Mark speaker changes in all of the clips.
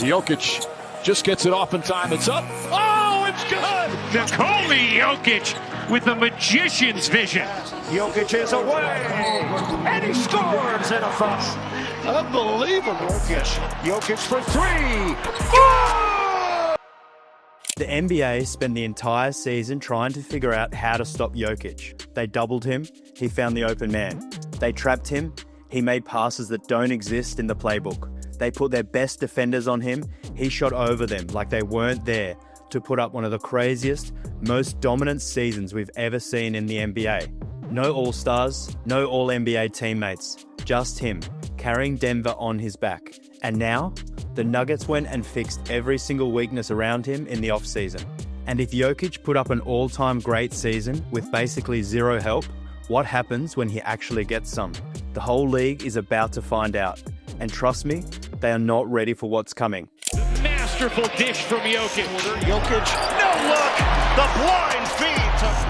Speaker 1: Jokic just gets it off in time. It's up. Oh, it's good!
Speaker 2: Nikola Jokic with the magician's vision.
Speaker 3: Jokic is away, and he scores in a fuss.
Speaker 1: Unbelievable.
Speaker 3: Jokic for three.
Speaker 4: The NBA spent the entire season trying to figure out how to stop Jokic. They doubled him, he found the open man. They trapped him, he made passes that don't exist in the playbook. They put their best defenders on him, he shot over them like they weren't there to put up one of the craziest, most dominant seasons we've ever seen in the NBA. No All-Stars, no All-NBA teammates, just him, carrying Denver on his back. And now, the Nuggets went and fixed every single weakness around him in the offseason. And if Jokic put up an all-time great season with basically zero help, what happens when he actually gets some? The whole league is about to find out. And trust me, they are not ready for what's coming.
Speaker 2: Masterful dish from Jokic.
Speaker 3: Jokic, no look, the blind feed.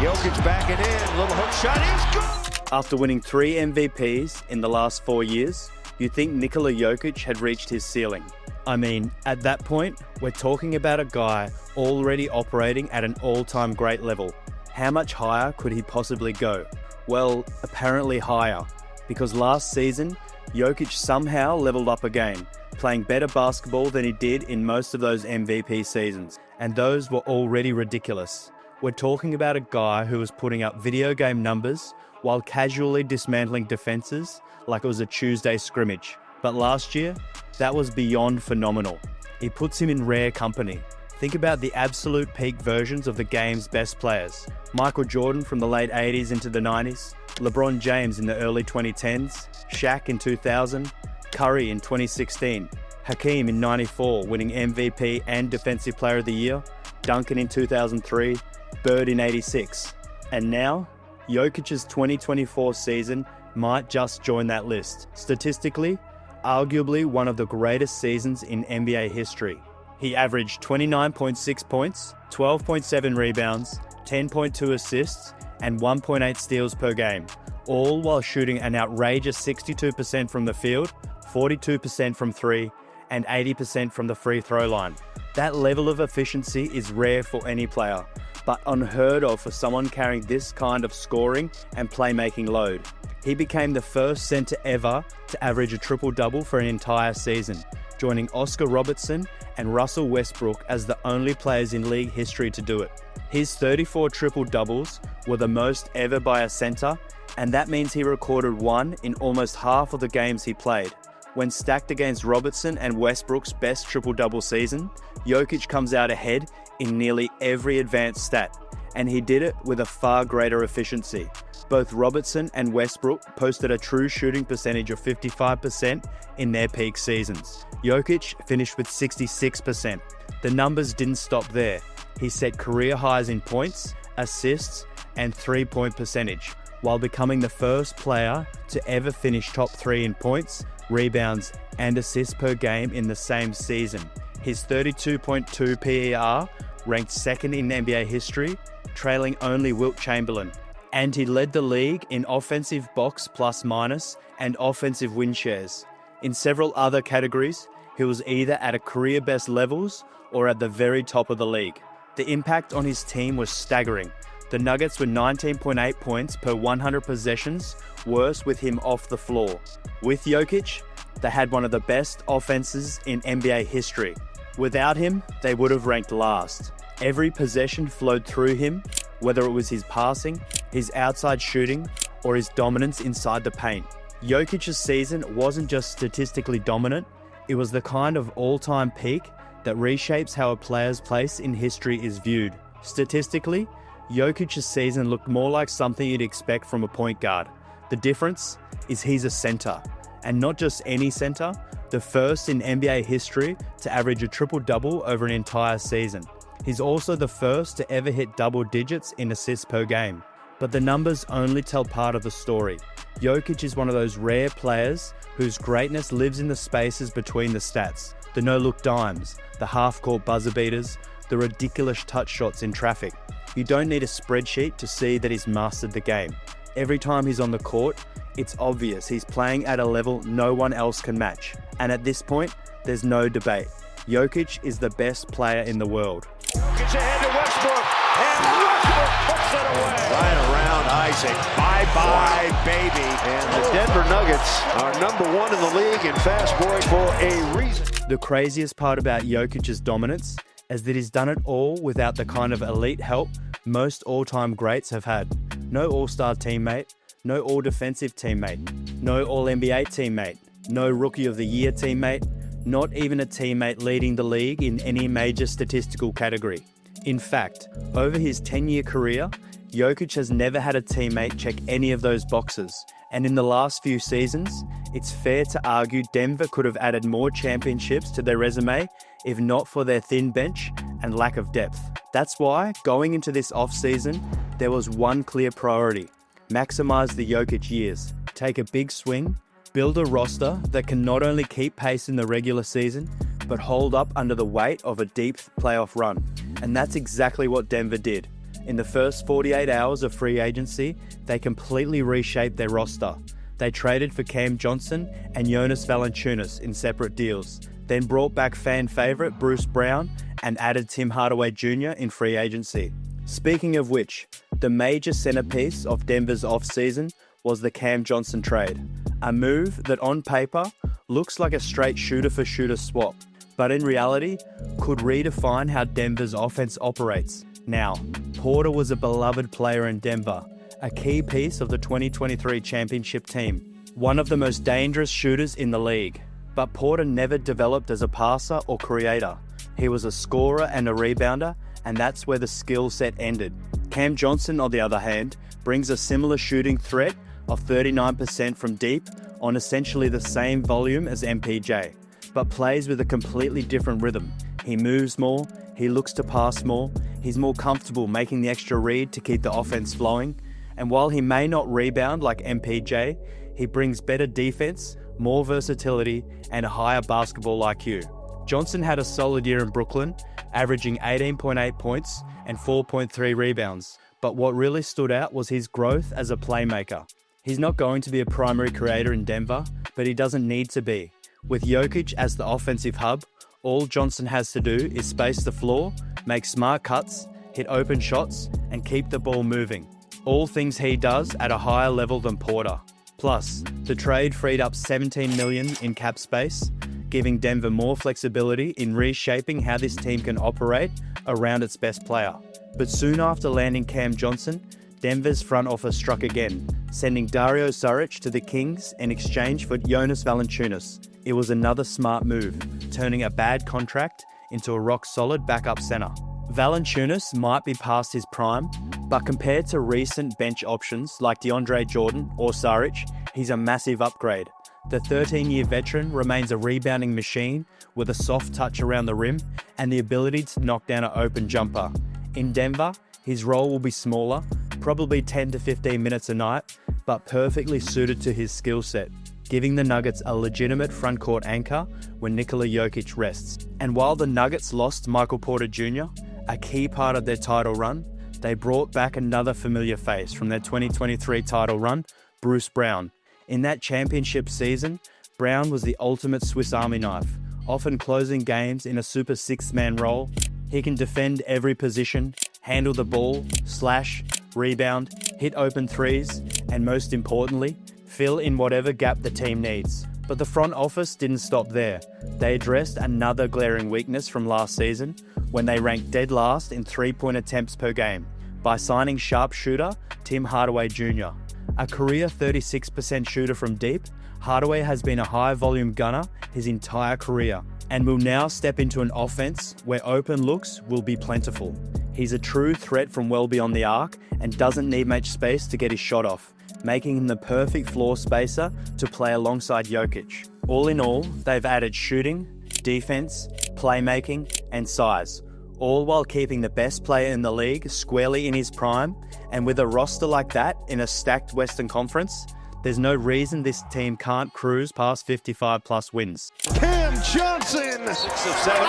Speaker 3: Jokic backing in, little hook shot, he's good.
Speaker 4: After winning 3 MVPs in the last 4 years, you'd think Nikola Jokic had reached his ceiling. I mean, at that point, we're talking about a guy already operating at an all-time great level. How much higher could he possibly go? Well, apparently higher, because last season, Jokic somehow leveled up a game, playing better basketball than he did in most of those MVP seasons, and those were already ridiculous. We're talking about a guy who was putting up video game numbers while casually dismantling defenses like it was a Tuesday scrimmage. But last year, that was beyond phenomenal. It puts him in rare company. Think about the absolute peak versions of the game's best players. Michael Jordan from the late 80s into the 90s, LeBron James in the early 2010s, Shaq in 2000, Curry in 2016, Hakeem in 94 winning MVP and Defensive Player of the Year, Duncan in 2003, Bird in 86. And now, Jokic's 2024 season might just join that list. Statistically, arguably one of the greatest seasons in NBA history. He averaged 29.6 points, 12.7 rebounds, 10.2 assists, and 1.8 steals per game, all while shooting an outrageous 62% from the field, 42% from three, and 80% from the free throw line. That level of efficiency is rare for any player, but unheard of for someone carrying this kind of scoring and playmaking load. He became the first center ever to average a triple-double for an entire season, joining Oscar Robertson and Russell Westbrook as the only players in league history to do it. His 34 triple-doubles were the most ever by a center, and that means he recorded one in almost half of the games he played. When stacked against Robertson and Westbrook's best triple-double season, Jokic comes out ahead in nearly every advanced stat, and he did it with a far greater efficiency. Both Robertson and Westbrook posted a true shooting percentage of 55% in their peak seasons. Jokic finished with 66%. The numbers didn't stop there. He set career highs in points, assists, and three-point percentage, while becoming the first player to ever finish top 3 in points, rebounds, and assists per game in the same season. His 32.2 PER ranked second in NBA history, trailing only Wilt Chamberlain. And he led the league in offensive box plus minus and offensive win shares. In several other categories, he was either at a career best levels or at the very top of the league. The impact on his team was staggering. The Nuggets were 19.8 points per 100 possessions, worse with him off the floor. With Jokic, they had one of the best offenses in NBA history. Without him, they would have ranked last. Every possession flowed through him, whether it was his passing, his outside shooting, or his dominance inside the paint. Jokic's season wasn't just statistically dominant, it was the kind of all-time peak that reshapes how a player's place in history is viewed. Statistically, Jokic's season looked more like something you'd expect from a point guard. The difference is he's a center, and not just any center, the first in NBA history to average a triple-double over an entire season. He's also the first to ever hit double digits in assists per game. But the numbers only tell part of the story. Jokic is one of those rare players whose greatness lives in the spaces between the stats. The no-look dimes, the half-court buzzer beaters, the ridiculous touch shots in traffic. You don't need a spreadsheet to see that he's mastered the game. Every time he's on the court, it's obvious he's playing at a level no one else can match. And at this point, there's no debate. Jokic is the best player in the world.
Speaker 3: Gets ahead to Westbrook, and Westbrook puts it away. Right around Isaac. Bye-bye, baby. And the Denver Nuggets are #1 in the league in fast break for a reason.
Speaker 4: The craziest part about Jokic's dominance is that he's done it all without the kind of elite help most all-time greats have had. No all-star teammate, no all-defensive teammate, no all-NBA teammate, no Rookie of the Year teammate, not even a teammate leading the league in any major statistical category. In fact, over his 10-year career, Jokic has never had a teammate check any of those boxes. And in the last few seasons, it's fair to argue Denver could have added more championships to their resume if not for their thin bench and lack of depth. That's why, going into this offseason, there was one clear priority: maximize the Jokic years, take a big swing, build a roster that can not only keep pace in the regular season, but hold up under the weight of a deep playoff run. And that's exactly what Denver did. In the first 48 hours of free agency, they completely reshaped their roster. They traded for Cam Johnson and Jonas Valanciunas in separate deals, then brought back fan favourite Bruce Brown and added Tim Hardaway Jr. in free agency. Speaking of which, the major centerpiece of Denver's offseason was the Cam Johnson trade, a move that on paper looks like a straight shooter-for-shooter swap, but in reality could redefine how Denver's offense operates. Now, Porter was a beloved player in Denver, a key piece of the 2023 championship team, one of the most dangerous shooters in the league. But Porter never developed as a passer or creator. He was a scorer and a rebounder, and that's where the skill set ended. Cam Johnson, on the other hand, brings a similar shooting threat of 39% from deep on essentially the same volume as MPJ, but plays with a completely different rhythm. He moves more, he looks to pass more, he's more comfortable making the extra read to keep the offense flowing, and while he may not rebound like MPJ, he brings better defense, more versatility, and a higher basketball IQ. Johnson had a solid year in Brooklyn, averaging 18.8 points and 4.3 rebounds, but what really stood out was his growth as a playmaker. He's not going to be a primary creator in Denver, but he doesn't need to be. With Jokic as the offensive hub, all Johnson has to do is space the floor, make smart cuts, hit open shots, and keep the ball moving. All things he does at a higher level than Porter. Plus, the trade freed up $17 million in cap space, giving Denver more flexibility in reshaping how this team can operate around its best player. But soon after landing Cam Johnson, Denver's front office struck again, sending Dario Saric to the Kings in exchange for Jonas Valanciunas. It was another smart move, turning a bad contract into a rock-solid backup center. Valanciunas might be past his prime, but compared to recent bench options like DeAndre Jordan or Saric, he's a massive upgrade. The 13-year veteran remains a rebounding machine with a soft touch around the rim and the ability to knock down an open jumper. In Denver, his role will be smaller, probably 10 to 15 minutes a night, but perfectly suited to his skill set, giving the Nuggets a legitimate frontcourt anchor when Nikola Jokic rests. And while the Nuggets lost Michael Porter Jr., a key part of their title run, they brought back another familiar face from their 2023 title run, Bruce Brown. In that championship season, Brown was the ultimate Swiss Army knife, often closing games in a super six-man role. He can defend every position, handle the ball, slash, rebound, hit open threes, and most importantly, fill in whatever gap the team needs. But the front office didn't stop there. They addressed another glaring weakness from last season when they ranked dead last in three-point attempts per game by signing sharpshooter Tim Hardaway Jr. A career 36% shooter from deep, Hardaway has been a high-volume gunner his entire career and will now step into an offense where open looks will be plentiful. He's a true threat from well beyond the arc and doesn't need much space to get his shot off, making him the perfect floor spacer to play alongside Jokic. All in all, they've added shooting, defense, playmaking, and size, all while keeping the best player in the league squarely in his prime. And with a roster like that in a stacked Western Conference, there's no reason this team can't cruise past 55-plus wins.
Speaker 3: Cam Johnson, 6 of 7.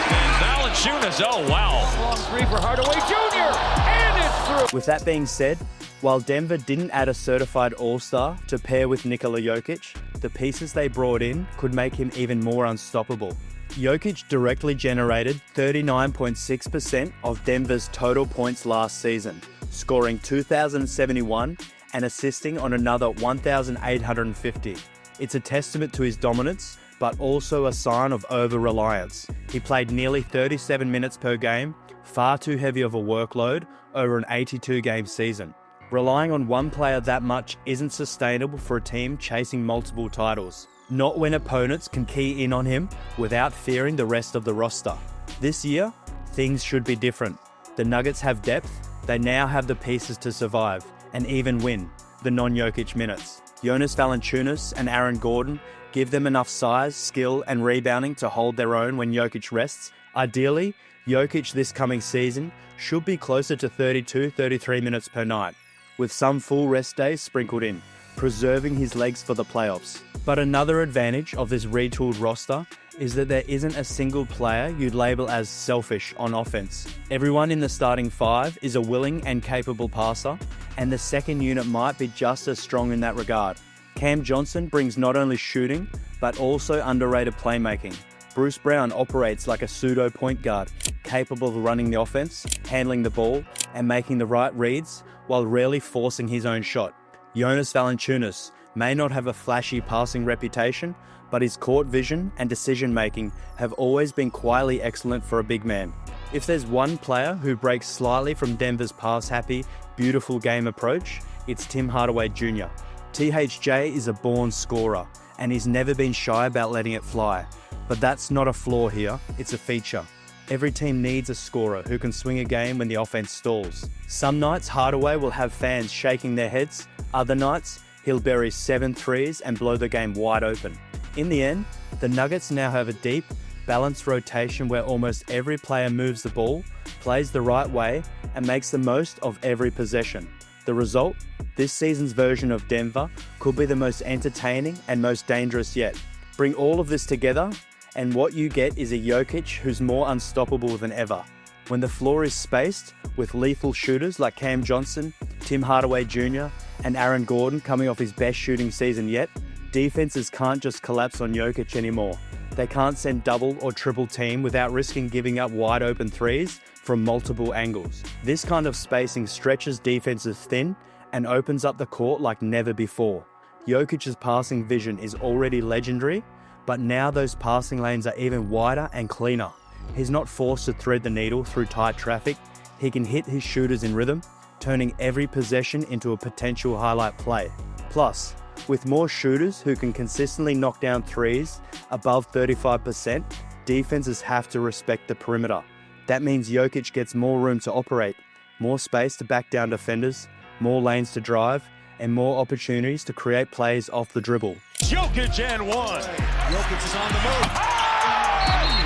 Speaker 3: And
Speaker 2: Valanciunas, oh wow.
Speaker 1: Long three for Hardaway Jr. And it's through.
Speaker 4: With that being said, while Denver didn't add a certified all-star to pair with Nikola Jokic, the pieces they brought in could make him even more unstoppable. Jokic directly generated 39.6% of Denver's total points last season, scoring 2,071 and assisting on another 1,850. It's a testament to his dominance, but also a sign of over-reliance. He played nearly 37 minutes per game, far too heavy of a workload over an 82-game season. Relying on one player that much isn't sustainable for a team chasing multiple titles. Not when opponents can key in on him without fearing the rest of the roster. This year, things should be different. The Nuggets have depth, they now have the pieces to survive and even win the non-Jokic minutes. Jonas Valanciunas and Aaron Gordon give them enough size, skill and rebounding to hold their own when Jokic rests. Ideally, Jokic this coming season should be closer to 32-33 minutes per night, with some full rest days sprinkled in, preserving his legs for the playoffs. But another advantage of this retooled roster is that there isn't a single player you'd label as selfish on offense. Everyone in the starting five is a willing and capable passer, and the second unit might be just as strong in that regard. Cam Johnson brings not only shooting, but also underrated playmaking. Bruce Brown operates like a pseudo point guard, capable of running the offense, handling the ball, and making the right reads while rarely forcing his own shot. Jonas Valanciunas may not have a flashy passing reputation, but his court vision and decision-making have always been quietly excellent for a big man. If there's one player who breaks slightly from Denver's pass-happy, beautiful game approach, it's Tim Hardaway Jr. THJ is a born scorer, and he's never been shy about letting it fly. But that's not a flaw here, it's a feature. Every team needs a scorer who can swing a game when the offense stalls. Some nights Hardaway will have fans shaking their heads, other nights he'll bury 7 threes and blow the game wide open. In the end, the Nuggets now have a deep, balanced rotation where almost every player moves the ball, plays the right way, and makes the most of every possession. The result? This season's version of Denver could be the most entertaining and most dangerous yet. Bring all of this together, and what you get is a Jokic who's more unstoppable than ever. When the floor is spaced, with lethal shooters like Cam Johnson, Tim Hardaway Jr., and Aaron Gordon coming off his best shooting season yet, defenses can't just collapse on Jokic anymore. They can't send double or triple team without risking giving up wide open threes from multiple angles. This kind of spacing stretches defenses thin and opens up the court like never before. Jokic's passing vision is already legendary, but now those passing lanes are even wider and cleaner. He's not forced to thread the needle through tight traffic. He can hit his shooters in rhythm, turning every possession into a potential highlight play. Plus, with more shooters who can consistently knock down threes above 35%, defenses have to respect the perimeter. That means Jokic gets more room to operate, more space to back down defenders, more lanes to drive, and more opportunities to create plays off the dribble.
Speaker 1: Jokic and one.
Speaker 3: Jokic is on the move.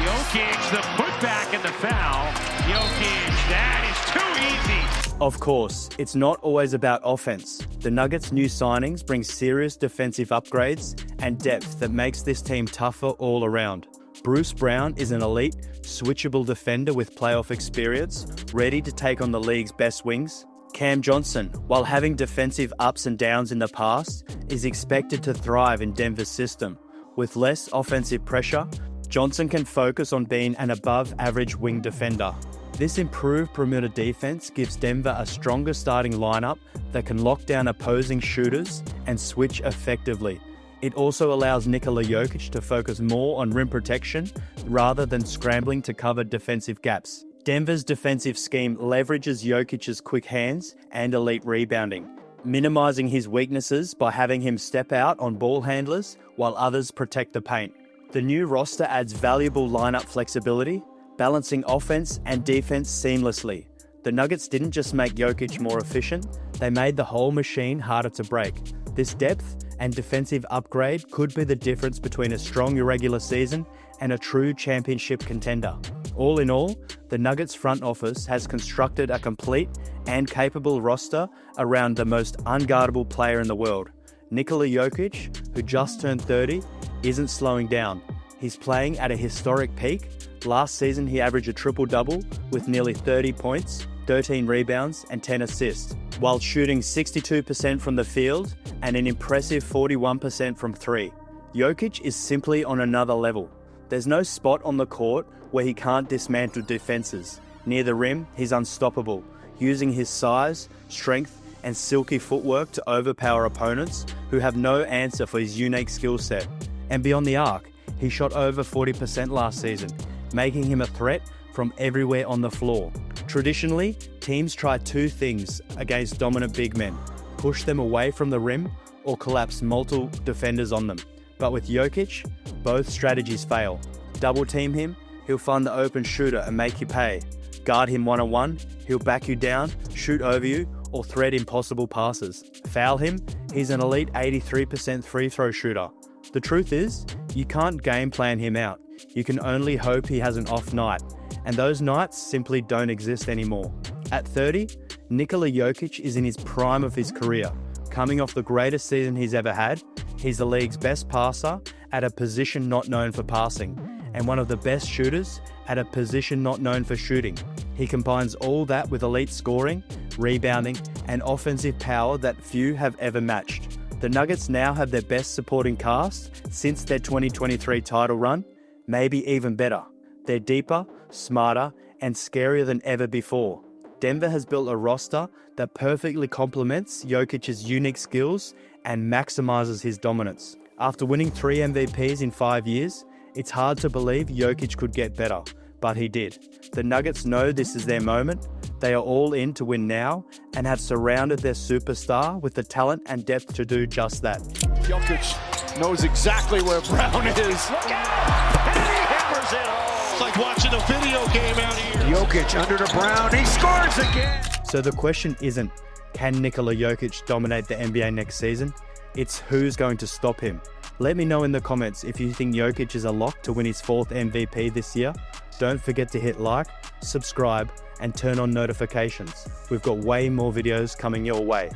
Speaker 2: Jokic, the putback and the foul. Jokic, that is too easy.
Speaker 4: Of course, it's not always about offense. The Nuggets' new signings bring serious defensive upgrades and depth that makes this team tougher all around. Bruce Brown is an elite, switchable defender with playoff experience, ready to take on the league's best wings. Cam Johnson, while having defensive ups and downs in the past, is expected to thrive in Denver's system. With less offensive pressure, Johnson can focus on being an above-average wing defender. This improved perimeter defense gives Denver a stronger starting lineup that can lock down opposing shooters and switch effectively. It also allows Nikola Jokic to focus more on rim protection rather than scrambling to cover defensive gaps. Denver's defensive scheme leverages Jokic's quick hands and elite rebounding, minimizing his weaknesses by having him step out on ball handlers while others protect the paint. The new roster adds valuable lineup flexibility, balancing offense and defense seamlessly. The Nuggets didn't just make Jokic more efficient, they made the whole machine harder to break. This depth and defensive upgrade could be the difference between a strong irregular season and a true championship contender. All in all, the Nuggets front office has constructed a complete and capable roster around the most unguardable player in the world. Nikola Jokic, who just turned 30, isn't slowing down. He's playing at a historic peak. Last season, he averaged a triple-double with nearly 30 points, 13 rebounds, and 10 assists, while shooting 62% from the field and an impressive 41% from three. Jokic is simply on another level. There's no spot on the court where he can't dismantle defenses. Near the rim, he's unstoppable, using his size, strength, and silky footwork to overpower opponents who have no answer for his unique skill set. And beyond the arc, he shot over 40% last season, making him a threat from everywhere on the floor. Traditionally, teams try two things against dominant big men: push them away from the rim or collapse multiple defenders on them. But with Jokic, both strategies fail. Double team him, he'll find the open shooter and make you pay. Guard him one-on-one, he'll back you down, shoot over you, or thread impossible passes. Foul him, he's an elite 83% free throw shooter. The truth is, you can't game plan him out. You can only hope he has an off night, and those nights simply don't exist anymore. At 30, Nikola Jokic is in his prime of his career. Coming off the greatest season he's ever had, he's the league's best passer at a position not known for passing, and one of the best shooters at a position not known for shooting. He combines all that with elite scoring, rebounding, and offensive power that few have ever matched. The Nuggets now have their best supporting cast since their 2023 title run, maybe even better. They're deeper, smarter, and scarier than ever before. Denver has built a roster that perfectly complements Jokic's unique skills and maximizes his dominance. After winning 3 MVPs in 5 years, it's hard to believe Jokic could get better, but he did. The Nuggets know this is their moment. They are all in to win now and have surrounded their superstar with the talent and depth to do just that.
Speaker 1: Jokic knows exactly where Brown is.
Speaker 3: Look out! And he hammers it home.
Speaker 1: It's like watching a video game out here.
Speaker 3: Jokic under to Brown. He scores again.
Speaker 4: So the question isn't, can Nikola Jokic dominate the NBA next season? It's who's going to stop him. Let me know in the comments if you think Jokic is a lock to win his 4th MVP this year. Don't forget to hit like, subscribe, and turn on notifications. We've got way more videos coming your way.